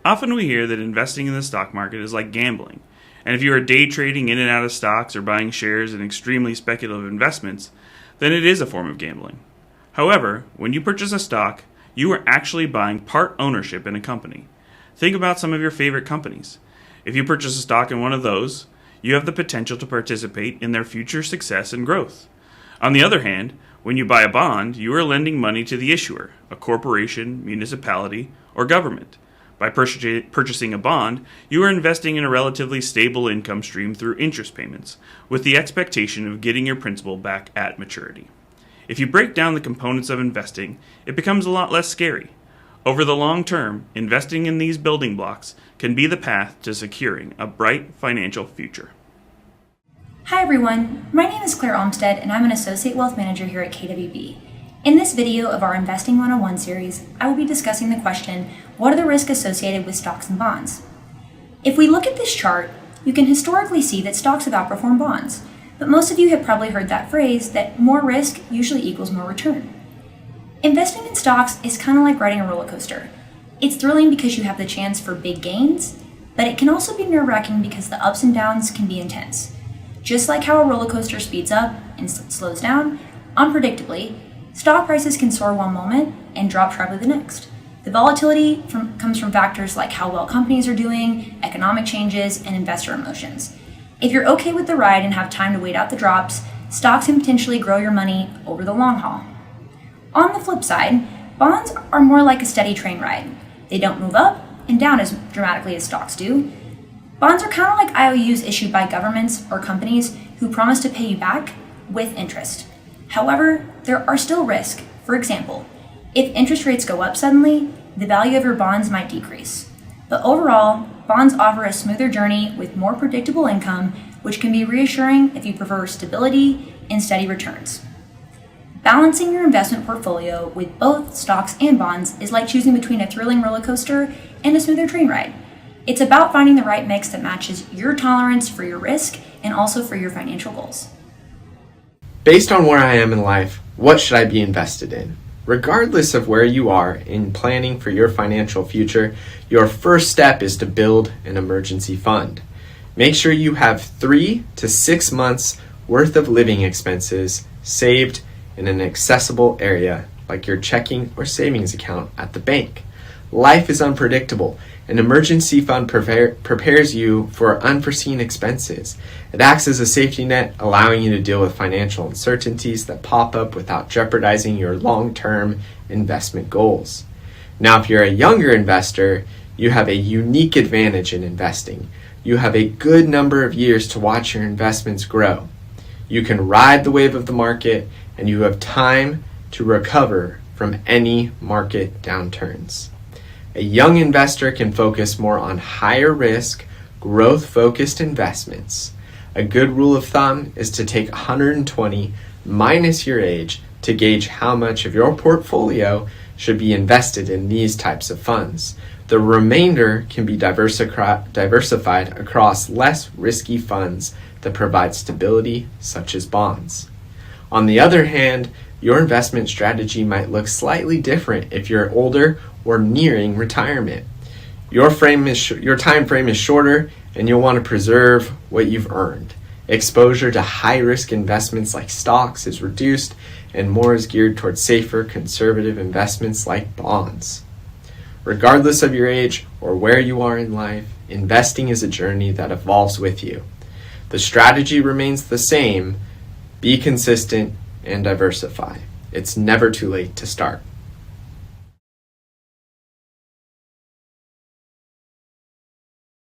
Often we hear that investing in the stock market is like gambling, and if you are day trading in and out of stocks or buying shares in extremely speculative investments, then it is a form of gambling. However, when you purchase a stock, you are actually buying part ownership in a company. Think about some of your favorite companies. If you purchase a stock in one of those, you have the potential to participate in their future success and growth. On the other hand, when you buy a bond, you are lending money to the issuer, a corporation, municipality, or government. By purchasing a bond, you are investing in a relatively stable income stream through interest payments, with the expectation of getting your principal back at maturity. If you break down the components of investing, it becomes a lot less scary. Over the long term, investing in these building blocks can be the path to securing a bright financial future. Hi everyone, my name is Claire Olmstead and I'm an Associate Wealth Manager here at KWB. In this video of our Investing 101 series, I will be discussing the question, what are the risks associated with stocks and bonds? If we look at this chart, you can historically see that stocks have outperformed bonds, but most of you have probably heard that phrase that more risk usually equals more return. Investing in stocks is kind of like riding a roller coaster. It's thrilling because you have the chance for big gains, but it can also be nerve-wracking because the ups and downs can be intense. Just like how a roller coaster speeds up and slows down, unpredictably, stock prices can soar one moment and drop sharply the next. The volatility comes from factors like how well companies are doing, economic changes, and investor emotions. If you're okay with the ride and have time to wait out the drops, stocks can potentially grow your money over the long haul. On the flip side, bonds are more like a steady train ride. They don't move up and down as dramatically as stocks do. Bonds are kind of like IOUs issued by governments or companies who promise to pay you back with interest. However, there are still risks. For example, if interest rates go up suddenly, the value of your bonds might decrease. But overall, bonds offer a smoother journey with more predictable income, which can be reassuring if you prefer stability and steady returns. Balancing your investment portfolio with both stocks and bonds is like choosing between a thrilling roller coaster and a smoother train ride. It's about finding the right mix that matches your tolerance for your risk and also for your financial goals. Based on where I am in life, what should I be invested in? Regardless of where you are in planning for your financial future, your first step is to build an emergency fund. Make sure you have 3 to 6 months worth of living expenses saved in an accessible area like your checking or savings account at the bank. Life is unpredictable. An emergency fund prepares you for unforeseen expenses. It acts as a safety net, allowing you to deal with financial uncertainties that pop up without jeopardizing your long-term investment goals. Now, if you're a younger investor, you have a unique advantage in investing. You have a good number of years to watch your investments grow. You can ride the wave of the market, and you have time to recover from any market downturns. A young investor can focus more on higher risk, growth-focused investments. A good rule of thumb is to take 120 minus your age to gauge how much of your portfolio should be invested in these types of funds. The remainder can be diversified across less risky funds that provide stability, such as bonds. On the other hand, your investment strategy might look slightly different if you're older or nearing retirement. Your time frame is shorter, and you'll want to preserve what you've earned. Exposure to high-risk investments like stocks is reduced, and more is geared towards safer, conservative investments like bonds. Regardless of your age or where you are in life, investing is a journey that evolves with you. The strategy remains the same: be consistent and diversify. It's never too late to start.